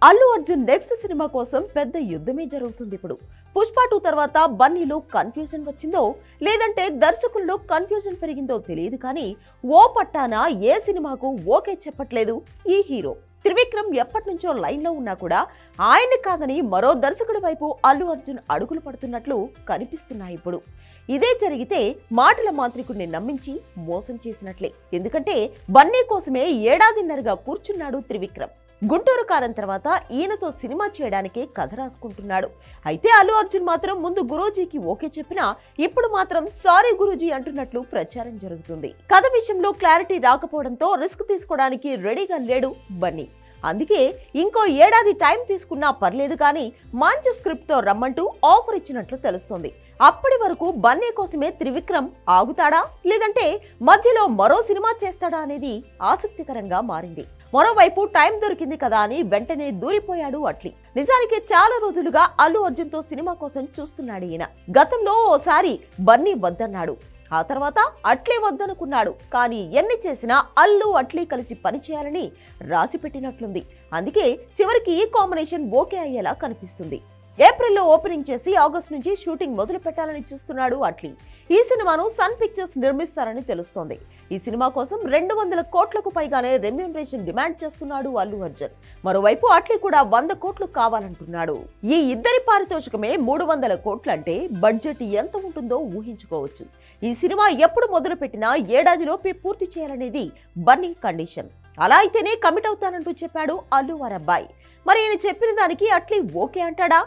Allu Arjun next cinema కోసం పెద్ద యుద్ధమే జరుగుతుంది ఇప్పుడు. పుష్ప 2 తర్వాత బన్నీలో కన్ఫ్యూజన్ వచ్చిందో లేదంటే దర్శకుల్లో కన్ఫ్యూజన్ పెరిగిందో తెలియదు కానీ ఓ పట్టాన ఏ సినిమాకు ఓకే చెప్పట్లేదు ఈ హీరో. త్రివిక్రమ్ ఎప్పటినుంచో లైన్లో ఉన్నా కూడా ఆయన్ని కాదని మరో దర్శకుడి వైపు అల్లు అర్జున్ అడుగులు పడుతున్నట్లు కనిపిస్తున్నాయి ఇప్పుడు. ఇదే జరిగితే మాటల మాంత్రికుడిని నమ్మించి మోసం చేసినట్లే. ఎందుకంటే బన్నీ కోసమే ఏడాదిన్నరగా కూర్చున్నాడు త్రివిక్రమ్. గుంటూరు కారం తర్వాత ఈయనతో సినిమా చేయడానికి కథ రాసుకుంటున్నాడు. అయితే అల్లు అర్జున్ మాత్రం ముందు గురూజీకి ఓకే చెప్పినా ఇప్పుడు మాత్రం సారీ గురూజీ అంటున్నట్లు ప్రచారం జరుగుతుంది. కథ విషయంలో క్లారిటీ రాకపోవడంతో రిస్క్ తీసుకోవడానికి రెడీగా లేడు బన్నీ. అందుకే ఇంకో ఏడాది టైం తీసుకున్నా పర్లేదు కానీ మంచి స్క్రిప్ట్ తో రమ్మంటూ ఆఫర్ ఇచ్చినట్లు తెలుస్తోంది. అప్పటి వరకు బన్నీ కోసమే త్రివిక్రమ్ ఆగుతాడా లేదంటే మధ్యలో మరో సినిమా చేస్తాడా అనేది ఆసక్తికరంగా మారింది. మరోవైపు టైం దొరికింది కదా అని వెంటనే దూరిపోయాడు అట్లీ. నిజానికి చాలా రోజులుగా అల్లు అర్జున్ తో సినిమా కోసం చూస్తున్నాడు ఈయన. గతంలో ఓసారి బన్నీ వద్దన్నాడు, ఆ తర్వాత అట్లీ వద్దనుకున్నాడు. కానీ ఎన్ని చేసినా అల్లు అట్లీ కలిసి పనిచేయాలని రాసి పెట్టినట్లుంది. అందుకే చివరికి ఈ కాంబినేషన్ ఓకే అయ్యేలా కనిపిస్తుంది. ఏప్రిల్లో ఓపెనింగ్ చేసి ఆగస్టు నుంచి షూటింగ్ మొదలు పెట్టాలని చూస్తున్నాడు అట్లీ. ఈ సినిమాను సన్ పిక్చర్స్ నిర్మిస్తారని తెలుస్తోంది. ఈ సినిమా కోసం 200 కోట్లకు పైగానే రెమ్యూనరేషన్ డిమాండ్ చేస్తున్నాడు అల్లు అర్జున్. మరోవైపు అట్లీ కూడా 100 కోట్లు కావాలంటున్నాడు. ఈ ఇద్దరి పారితోషికమే 300 కోట్లంటే బడ్జెట్ ఎంత ఉంటుందో ఊహించుకోవచ్చు. ఈ సినిమా ఎప్పుడు మొదలు పెట్టినా ఏడాదిలోపే పూర్తి చేయాలనేది బన్నీ కండిషన్. అలా అయితేనే కమిట్ అవుతానంటూ చెప్పాడు అల్లు వారబ్బాయి. మరి ఈయన చెప్పిన దానికి అట్లీ ఓకే అంటాడా?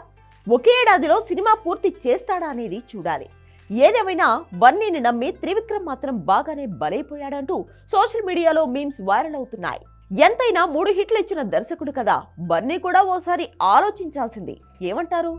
ఒకే ఏడాదిలో సినిమా పూర్తి చేస్తాడా అనేది చూడాలి. ఏదేమైనా బన్నీని నమ్మి త్రివిక్రమ్ మాత్రం బాగానే బలైపోయాడంటూ సోషల్ మీడియాలో మీమ్స్ వైరల్ అవుతున్నాయి. ఎంతైనా 3 హిట్లు ఇచ్చిన దర్శకుడు కదా, బన్నీ కూడా ఓసారి ఆలోచించాల్సింది. ఏమంటారు?